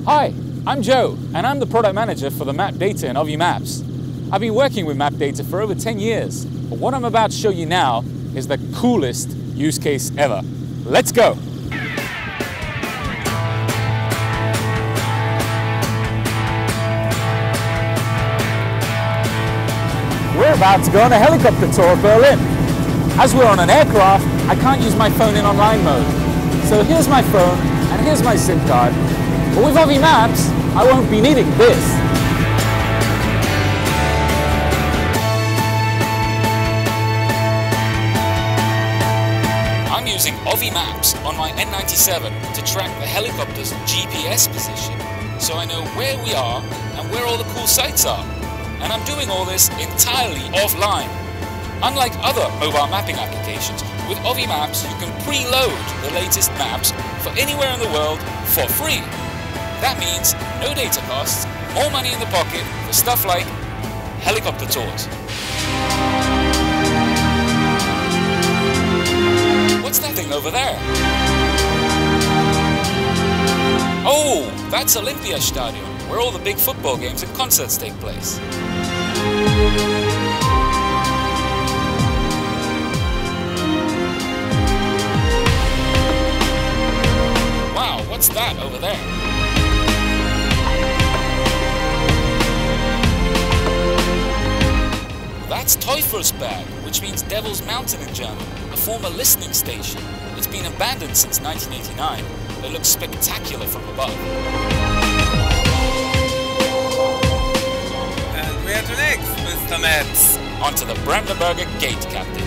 Hi, I'm Joe, and I'm the product manager for the map data in Ovi Maps. I've been working with map data for over 10 years, but what I'm about to show you now is the coolest use case ever. Let's go! We're about to go on a helicopter tour of Berlin. As we're on an aircraft, I can't use my phone in online mode. So here's my phone, and here's my SIM card. But with Ovi Maps, I won't be needing this. I'm using Ovi Maps on my N97 to track the helicopter's GPS position, so I know where we are and where all the cool sites are. And I'm doing all this entirely offline. Unlike other mobile mapping applications, with Ovi Maps you can preload the latest maps for anywhere in the world for free. That means no data costs, more money in the pocket for stuff like helicopter tours. What's that thing over there? Oh, that's Olympiastadion, where all the big football games and concerts take place. Wow, what's that over there? That's Teufelsberg, which means Devil's Mountain in German, a former listening station. It's been abandoned since 1989, but it looks spectacular from above. And where to next, Mr. Maps? Onto the Brandenburger Gate, Captain.